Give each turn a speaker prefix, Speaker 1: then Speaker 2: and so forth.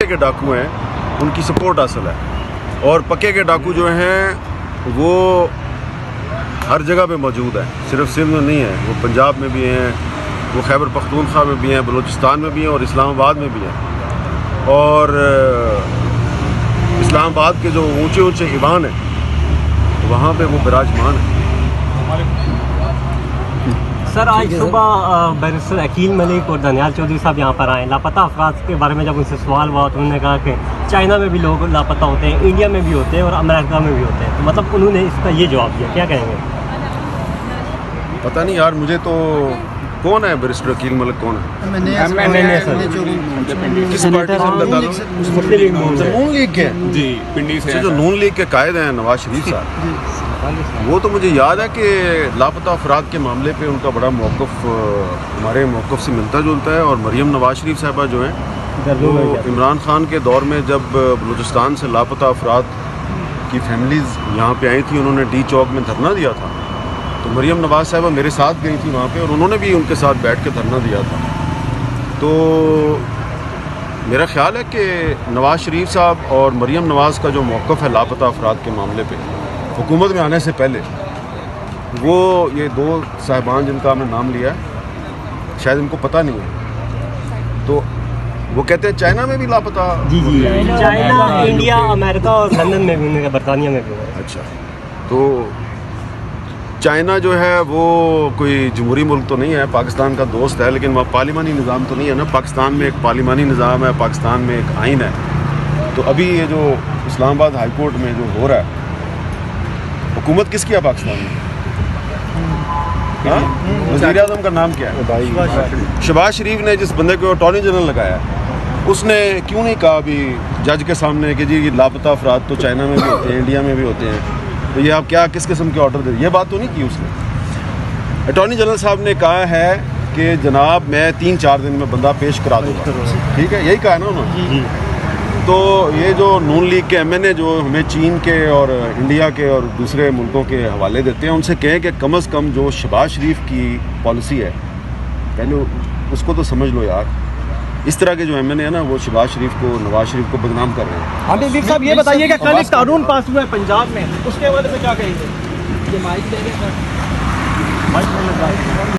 Speaker 1: کے ڈاکو ہیں ان کی سپورٹ حاصل ہے، اور پکے کے ڈاکو جو ہیں وہ ہر جگہ پہ موجود ہیں، صرف سندھ میں نہیں ہیں، وہ پنجاب میں بھی ہیں، وہ خیبر پختونخوا میں بھی ہیں، بلوچستان میں بھی ہیں، اور اسلام آباد میں بھی ہیں، اور اسلام آباد کے جو اونچے اونچے ایوان ہیں وہاں پہ وہ براجمان ہیں۔
Speaker 2: سر آج صبح بیرسٹر عقیل ملک اور دانیال چودھری صاحب یہاں پر آئے، لاپتہ افراد کے بارے میں جب ان سے سوال ہوا تو انہوں نے کہا کہ چائنا میں بھی لوگ لاپتہ ہوتے ہیں، انڈیا میں بھی ہوتے ہیں، اور امریکہ میں بھی ہوتے ہیں، تو مطلب انہوں نے اس کا یہ جواب دیا، کیا کہیں گے؟
Speaker 1: پتہ نہیں یار، مجھے تو کون ہے بیرسٹر عقیل ملک؟ کون ہے؟ کس پارٹی سے ان کا تعلق؟ نون لیگ کے
Speaker 3: جی پنڈی سے
Speaker 1: جو نون لیگ کے قائد ہیں نواز شریف صاحب، وہ تو مجھے یاد ہے کہ لاپتہ افراد کے معاملے پہ ان کا بڑا موقف ہمارے موقف سے ملتا جلتا ہے، اور مریم نواز شریف صاحبہ جو ہیں وہ عمران خان کے دور میں جب بلوچستان سے لاپتہ افراد کی فیملیز یہاں پہ آئی تھیں، انہوں نے ڈی چوک میں دھرنا دیا تھا، تو مریم نواز صاحبہ میرے ساتھ گئی تھی وہاں پہ، اور انہوں نے بھی ان کے ساتھ بیٹھ کے دھرنا دیا تھا۔ تو میرا خیال ہے کہ نواز شریف صاحب اور مریم نواز کا جو موقف ہے لاپتہ افراد کے معاملے پہ حکومت میں آنے سے پہلے، وہ یہ دو صاحبان جن کا ہم نے نام لیا ہے شاید ان کو پتہ نہیں ہے، تو وہ کہتے ہیں چائنا میں بھی لاپتہ۔
Speaker 2: جی چائنا، انڈیا، امریکہ اور لندن میں بھی، برطانیہ میں بھی۔
Speaker 1: اچھا، تو چائنا جو ہے وہ کوئی جمہوری ملک تو نہیں ہے، پاکستان کا دوست ہے، لیکن وہاں پارلیمانی نظام تو نہیں ہے نا۔ پاکستان میں ایک پارلیمانی نظام ہے، پاکستان میں ایک آئین ہے۔ تو ابھی یہ جو اسلام آباد ہائی کورٹ میں جو ہو رہا ہے، حکومت کس کی ہے پاکستان میں؟ وزیر اعظم کا نام کیا ہے؟ شہباز شریف نے جس بندے کو اٹارنی جنرل لگایا ہے، اس نے کیوں نہیں کہا ابھی جج کے سامنے کہ جی لاپتہ افراد تو چائنا میں بھی ہوتے ہیں، انڈیا میں بھی ہوتے ہیں، تو یہ آپ کیا کس قسم کے آرڈر دے؟ یہ بات تو نہیں کی اس نے۔ اٹارنی جنرل صاحب نے کہا ہے کہ جناب میں 3-4 دن میں بندہ پیش کرا دوں گا، ٹھیک ہے، یہی کہا ہے نا انہوں نے۔ تو یہ جو نون لیگ کے ایم این اے جو ہمیں چین کے اور انڈیا کے اور دوسرے ملکوں کے حوالے دیتے ہیں، ان سے کہیں کہ کم از کم جو شہباز شریف کی پالیسی ہے پہلے اس کو تو سمجھ لو یار۔ اس طرح کے جو ایم این اے ہیں نا، وہ شہباز شریف کو، نواز شریف کو بدنام کر رہے ہیں۔
Speaker 4: عامر ویک صاحب یہ بتائیے کہ کل ایک قانون پاس ہوا ہے پنجاب میں، اس کے بارے میں کیا کہیں گے؟